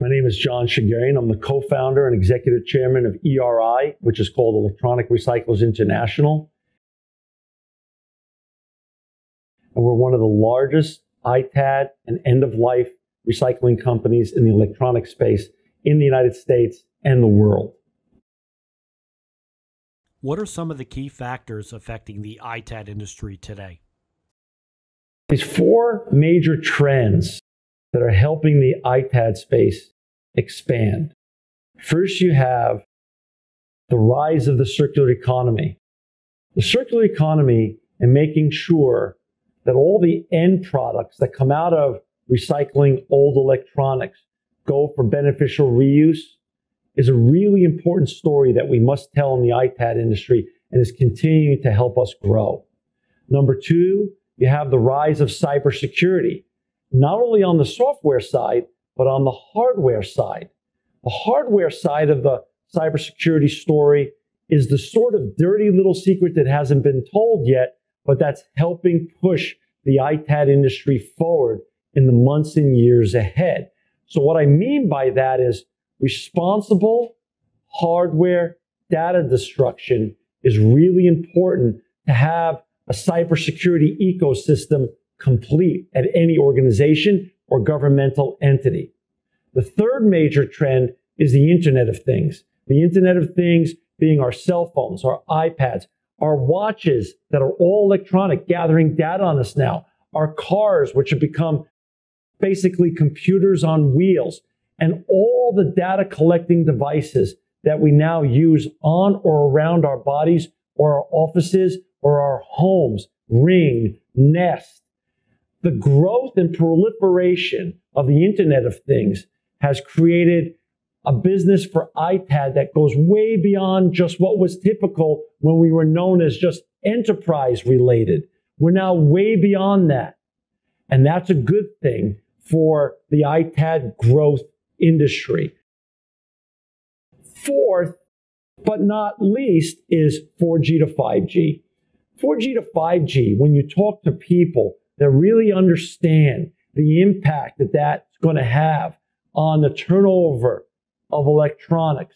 My name is John Shegerian. I'm the co-founder and executive chairman of ERI, which is called Electronic Recyclers International. And we're one of the largest ITAD and end-of-life recycling companies in the electronic space in the United States and the world. What are some of the key factors affecting the ITAD industry today? There's four major trends that are helping the ITAD space expand. First, you have the rise of the circular economy. The circular economy and making sure that all the end products that come out of recycling old electronics go for beneficial reuse is a really important story that we must tell in the ITAD industry and is continuing to help us grow. Number two, you have the rise of cybersecurity, not only on the software side, but on the hardware side. The hardware side of the cybersecurity story is the sort of dirty little secret that hasn't been told yet, but that's helping push the ITAD industry forward in the months and years ahead. So what I mean by that is responsible hardware data destruction is really important to have a cybersecurity ecosystem complete at any organization or governmental entity. The third major trend is the Internet of Things. The Internet of Things being our cell phones, our iPads, our watches that are all electronic, gathering data on us now, our cars, which have become basically computers on wheels, and all the data collecting devices that we now use on or around our bodies or our offices or our homes, Ring, Nest. The growth and proliferation of the Internet of Things has created a business for ITAD that goes way beyond just what was typical when we were known as just enterprise related. We're now way beyond that. And that's a good thing for the ITAD growth industry. Fourth, but not least, is 4G to 5G. 4G to 5G, when you talk to people that really understand the impact that that's going to have on the turnover of electronics,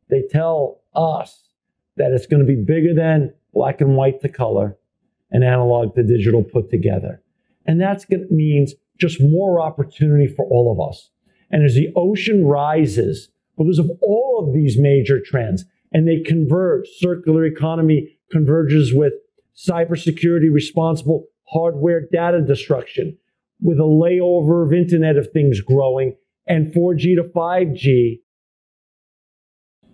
they tell us that it's going to be bigger than black and white to color and analog to digital put together. And that's going to mean just more opportunity for all of us. And as the ocean rises, because of all of these major trends, and they converge, circular economy converges with cybersecurity, responsible hardware data destruction, with a layover of Internet of Things growing, and 4G to 5G,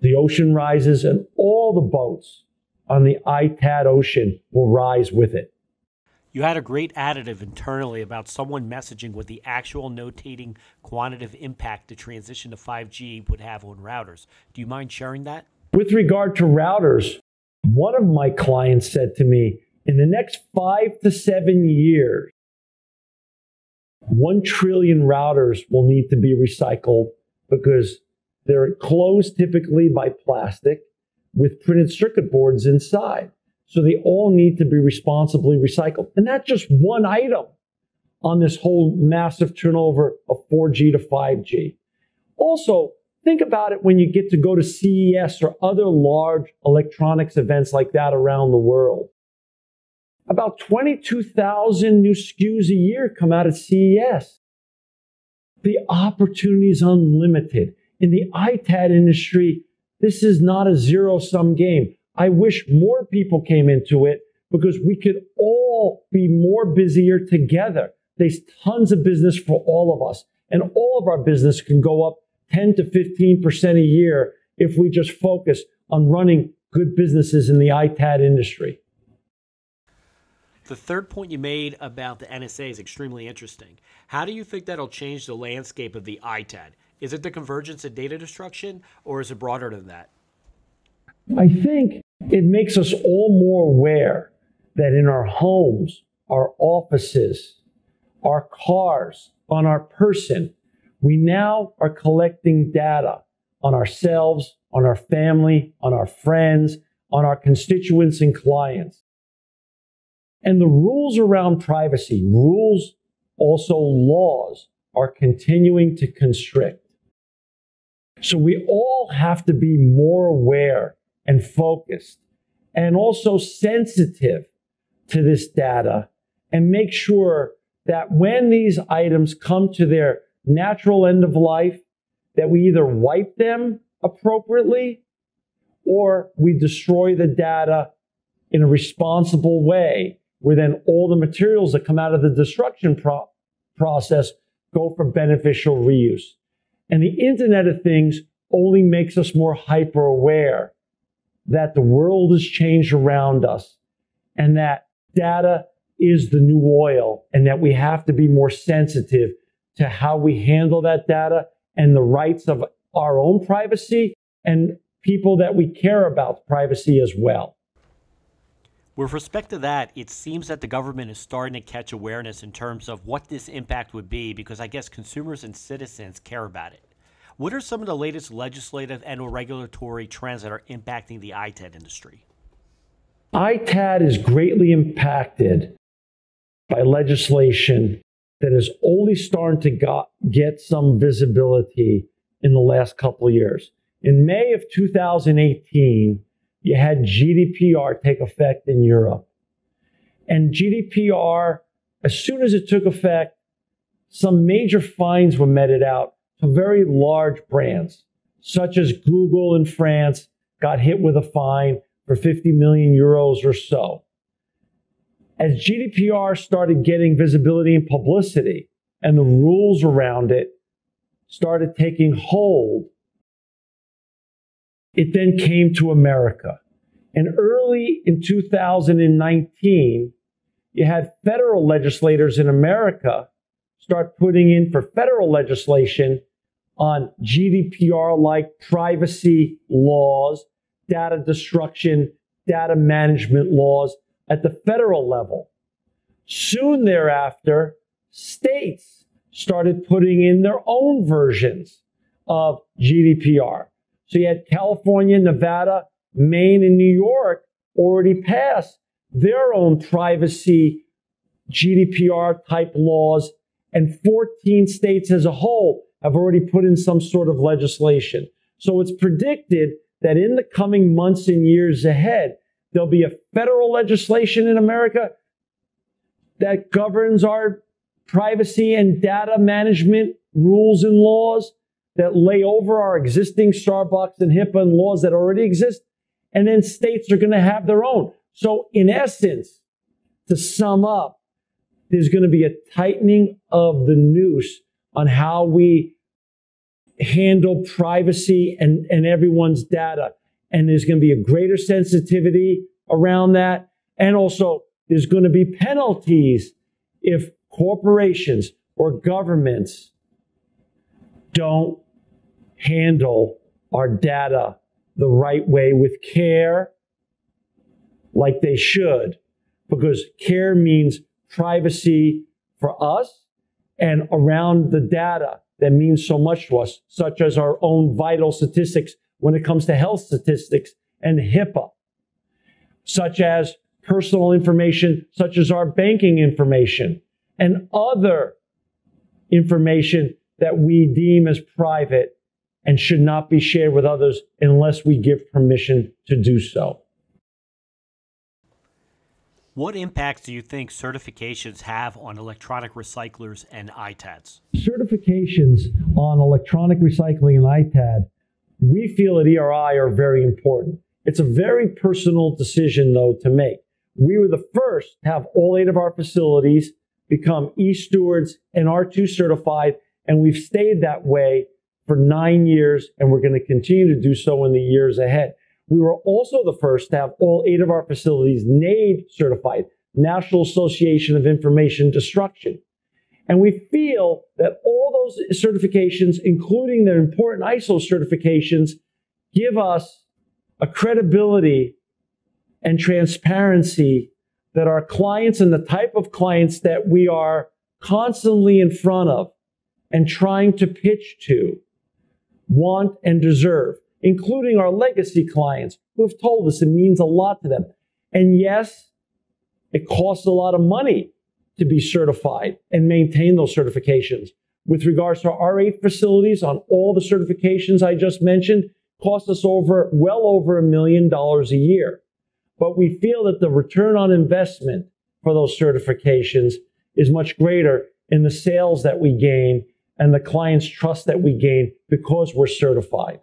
the ocean rises and all the boats on the ITAD ocean will rise with it. You had a great additive internally about someone messaging what the actual notating quantitative impact the transition to 5G would have on routers. Do you mind sharing that? With regard to routers, one of my clients said to me, in the next 5 to 7 years, 1 trillion routers will need to be recycled because they're closed typically by plastic with printed circuit boards inside. So they all need to be responsibly recycled. And that's just one item on this whole massive turnover of 4G to 5G. Also, think about it when you get to go to CES or other large electronics events like that around the world. About 22,000 new SKUs a year come out of CES. The opportunity is unlimited. In the ITAD industry, this is not a zero-sum game. I wish more people came into it because we could all be more busier together. There's tons of business for all of us, and all of our business can go up 10 to 15% a year if we just focus on running good businesses in the ITAD industry. The third point you made about the NSA is extremely interesting. How do you think that'll change the landscape of the ITAD? Is it the convergence of data destruction, or is it broader than that? I think it makes us all more aware that in our homes, our offices, our cars, on our person, we now are collecting data on ourselves, on our family, on our friends, on our constituents and clients. And the rules around privacy, rules, also laws, are continuing to constrict. So we all have to be more aware and focused and also sensitive to this data and make sure that when these items come to their natural end of life, that we either wipe them appropriately or we destroy the data in a responsible way, where then all the materials that come out of the destruction process go for beneficial reuse. And the Internet of Things only makes us more hyper aware that the world has changed around us and that data is the new oil and that we have to be more sensitive to how we handle that data and the rights of our own privacy and people that we care about privacy as well. With respect to that, it seems that the government is starting to catch awareness in terms of what this impact would be, because I guess consumers and citizens care about it. What are some of the latest legislative and or regulatory trends that are impacting the ITAD industry? ITAD is greatly impacted by legislation that is only starting to get some visibility in the last couple of years. In May of 2018, you had GDPR take effect in Europe. And GDPR, as soon as it took effect, some major fines were meted out to very large brands, such as Google in France got hit with a fine for 50 million euros or so. As GDPR started getting visibility and publicity, and the rules around it started taking hold, it then came to America. And early in 2019, you had federal legislators in America start putting in for federal legislation on GDPR-like privacy laws, data destruction, data management laws at the federal level. Soon thereafter, states started putting in their own versions of GDPR. So you had California, Nevada, Maine, and New York already passed their own privacy GDPR type laws, and 14 states as a whole have already put in some sort of legislation. So it's predicted that in the coming months and years ahead, there'll be a federal legislation in America that governs our privacy and data management rules and laws that lay over our existing Starbucks and HIPAA and laws that already exist. And then states are going to have their own. So in essence, to sum up, there's going to be a tightening of the noose on how we handle privacy and everyone's data. And there's going to be a greater sensitivity around that. And also, there's going to be penalties if corporations or governments don't handle our data the right way with care, like they should, because care means privacy for us and around the data that means so much to us, such as our own vital statistics when it comes to health statistics and HIPAA, such as personal information, such as our banking information and other information that we deem as private and should not be shared with others unless we give permission to do so. What impacts do you think certifications have on electronic recyclers and ITADs? Certifications on electronic recycling and ITAD, we feel at ERI are very important. It's a very personal decision, though, to make. We were the first to have all 8 of our facilities become e-stewards and R2 certified, and we've stayed that way for 9 years, and we're going to continue to do so in the years ahead. We were also the first to have all 8 of our facilities NAID certified, National Association of Information Destruction. And we feel that all those certifications, including the important ISO certifications, give us a credibility and transparency that our clients and the type of clients that we are constantly in front of and trying to pitch to want and deserve, including our legacy clients who have told us it means a lot to them. And yes, it costs a lot of money to be certified and maintain those certifications. with regards to our 8 facilities on all the certifications I just mentioned, cost us well over $1 million a year. But we feel that the return on investment for those certifications is much greater in the sales that we gain and the client's trust that we gain because we're certified.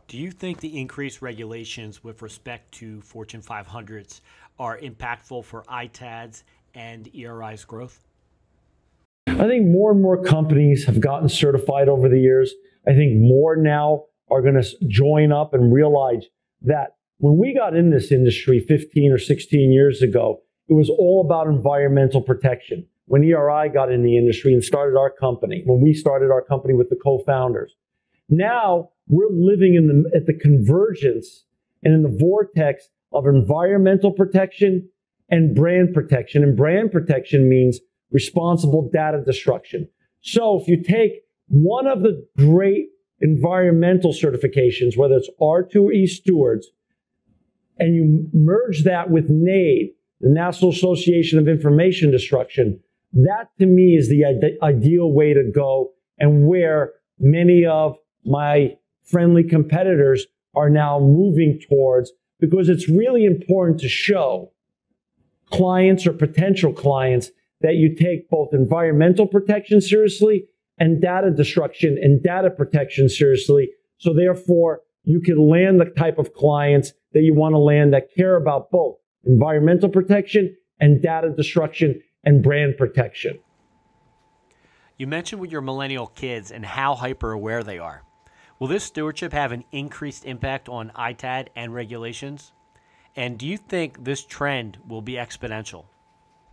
Do you think the increased regulations with respect to Fortune 500s are impactful for ITAD's and ERI's growth? I think more and more companies have gotten certified over the years. I think more now are going to join up and realize that when we got in this industry 15 or 16 years ago, it was all about environmental protection. When ERI got in the industry and started our company, when we started our company with the co-founders, now we're living at the convergence and in the vortex of environmental protection and brand protection. And brand protection means responsible data destruction. So if you take one of the great environmental certifications, whether it's R2 or E-Stewards, and you merge that with NAID, the National Association of Information Destruction, that to me is the ideal way to go and where many of my friendly competitors are now moving towards, because it's really important to show clients or potential clients that you take both environmental protection seriously and data destruction and data protection seriously. So therefore, you can land the type of clients that you want to land that care about both environmental protection and data destruction and brand protection. You mentioned with your millennial kids and how hyper aware they are. Will this stewardship have an increased impact on ITAD and regulations? And do you think this trend will be exponential?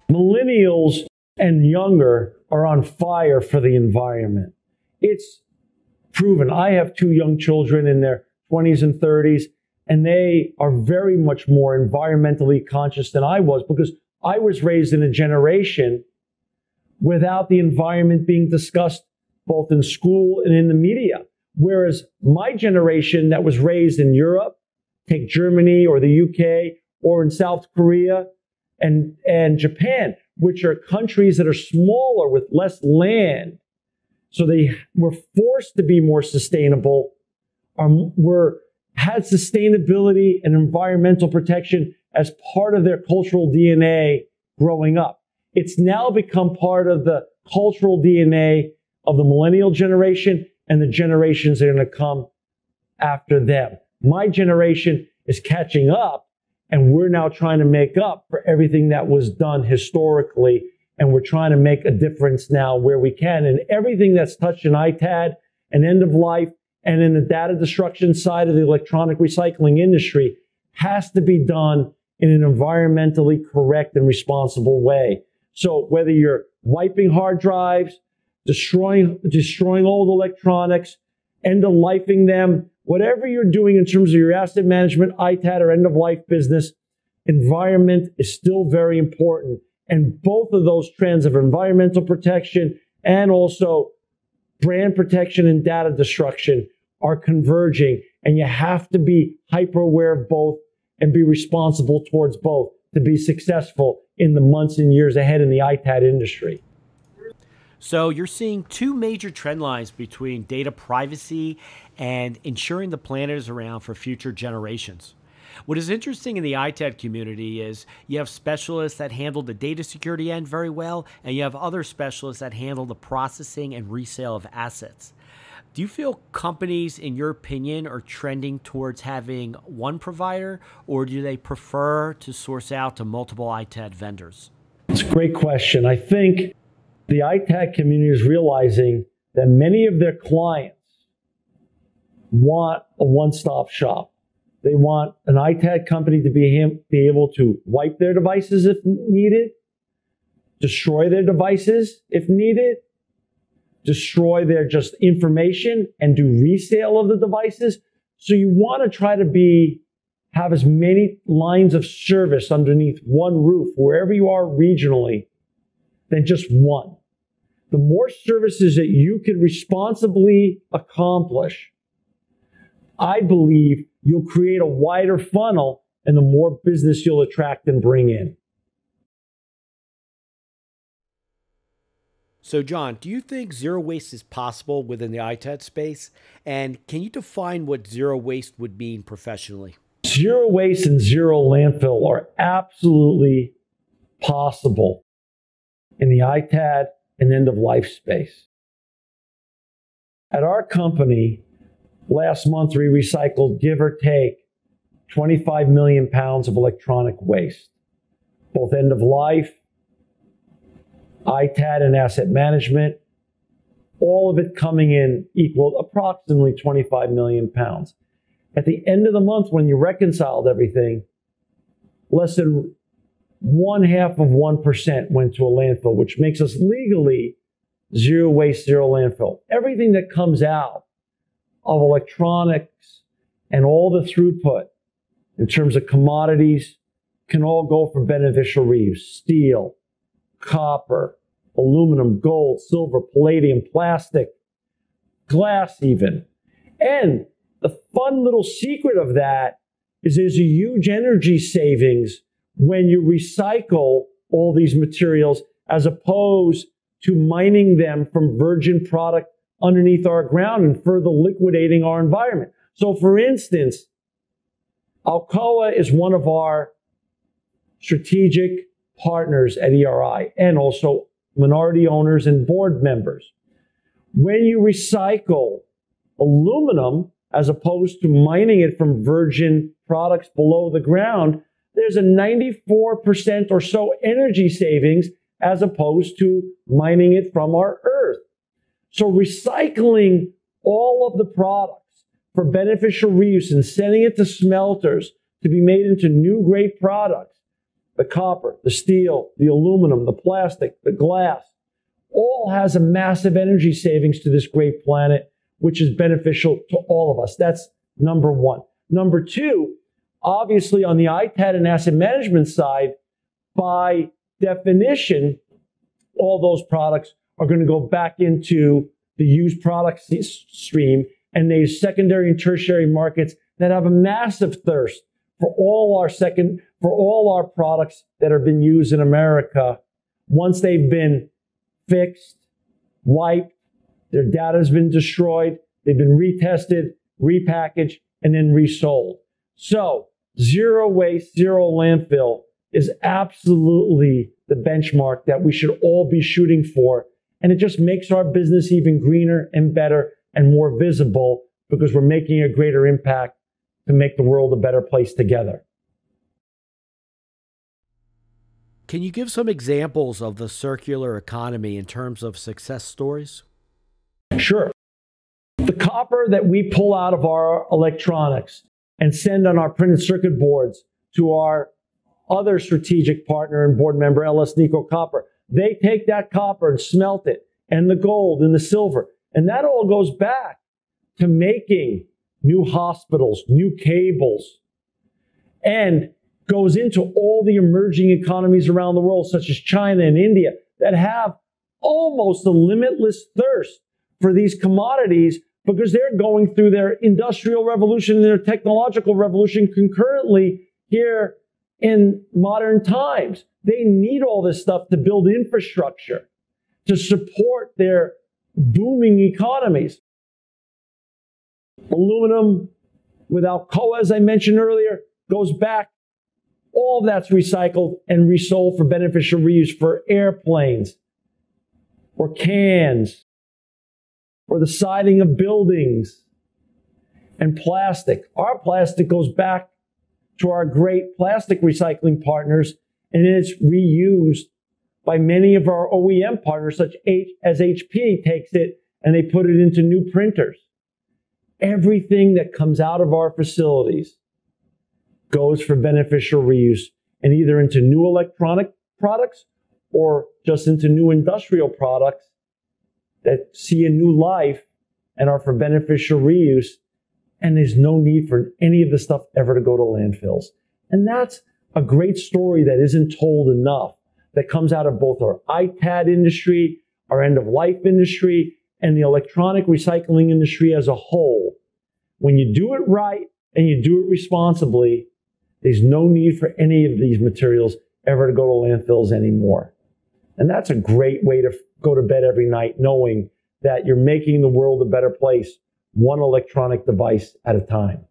Millennials and younger are on fire for the environment. It's proven. I have 2 young children in their 20s and 30s, and they are very much more environmentally conscious than I was, because I was raised in a generation without the environment being discussed both in school and in the media. Whereas my generation that was raised in Europe, take Germany or the UK, or in South Korea and Japan, which are countries that are smaller with less land. So they were forced to be more sustainable, had sustainability and environmental protection as part of their cultural DNA growing up. It's now become part of the cultural DNA of the millennial generation and the generations that are going to come after them. My generation is catching up, and we're now trying to make up for everything that was done historically, and we're trying to make a difference now where we can. And everything that's touched in ITAD and end of life and in the data destruction side of the electronic recycling industry has to be done in an environmentally correct and responsible way. So whether you're wiping hard drives, destroying old electronics, end-of-lifing them, whatever you're doing in terms of your asset management, ITAD, or end-of-life business, environment is still very important. And both of those trends of environmental protection and also brand protection and data destruction are converging. And you have to be hyper aware of both and be responsible towards both to be successful in the months and years ahead in the ITAD industry. So you're seeing 2 major trend lines between data privacy and ensuring the planet is around for future generations. What is interesting in the ITAD community is you have specialists that handle the data security end very well, and you have other specialists that handle the processing and resale of assets. Do you feel companies, in your opinion, are trending towards having one provider, or do they prefer to source out to multiple ITAD vendors? It's a great question. I think the ITAD community is realizing that many of their clients want a one-stop shop. They want an ITAD company to be able to wipe their devices if needed, destroy their devices if needed, destroy their just information and do resale of the devices. So you want to try to have as many lines of service underneath one roof, wherever you are regionally, than just one. The more services that you can responsibly accomplish, I believe you'll create a wider funnel and the more business you'll attract and bring in. So, John, do you think zero waste is possible within the ITAD space? And can you define what zero waste would mean professionally? Zero waste and zero landfill are absolutely possible in the ITAD and end of life space. At our company, last month we recycled, give or take, 25 million pounds of electronic waste, both end of life, ITAD and asset management, all of it coming in equaled approximately 25 million pounds. At the end of the month, when you reconciled everything, less than 0.5% went to a landfill, which makes us legally zero waste, zero landfill. Everything that comes out of electronics and all the throughput in terms of commodities can all go for beneficial reuse. Steel, copper, aluminum, gold, silver, palladium, plastic, glass even. And the fun little secret of that is there's a huge energy savings when you recycle all these materials as opposed to mining them from virgin product underneath our ground and further liquidating our environment. So for instance, Alcoa is one of our strategic partners at ERI and also minority owners and board members. When you recycle aluminum, as opposed to mining it from virgin products below the ground, there's a 94% or so energy savings as opposed to mining it from our earth. So recycling all of the products for beneficial reuse and sending it to smelters to be made into new great products, the copper, the steel, the aluminum, the plastic, the glass, all has a massive energy savings to this great planet, which is beneficial to all of us. That's number one. Number two, obviously on the ITAD and asset management side, by definition, all those products are going to go back into the used product stream and these secondary and tertiary markets that have a massive thirst for all our products that have been used in America. Once they've been fixed, wiped, their data has been destroyed, they've been retested, repackaged, and then resold. So zero waste, zero landfill is absolutely the benchmark that we should all be shooting for. And it just makes our business even greener and better and more visible because we're making a greater impact to make the world a better place together. Can you give some examples of the circular economy in terms of success stories? Sure. The copper that we pull out of our electronics and send on our printed circuit boards to our other strategic partner and board member, LS Nico Copper, they take that copper and smelt it, and the gold and the silver. And that all goes back to making new hospitals, new cables, and goes into all the emerging economies around the world, such as China and India, that have almost a limitless thirst for these commodities because they're going through their industrial revolution and their technological revolution concurrently here in modern times. They need all this stuff to build infrastructure to support their booming economies. Aluminum with Alcoa, as I mentioned earlier, goes back. All of that's recycled and resold for beneficial reuse for airplanes or cans or the siding of buildings. And plastic. Our plastic goes back to our great plastic recycling partners, and it's reused by many of our OEM partners, such as HP takes it and they put it into new printers. Everything that comes out of our facilities goes for beneficial reuse and either into new electronic products or just into new industrial products that see a new life and are for beneficial reuse. And there's no need for any of the stuff ever to go to landfills. And that's a great story that isn't told enough, that comes out of both our ITAD industry, our end-of-life industry, and the electronic recycling industry as a whole. When you do it right and you do it responsibly, there's no need for any of these materials ever to go to landfills anymore. And that's a great way to go to bed every night knowing that you're making the world a better place, one electronic device at a time.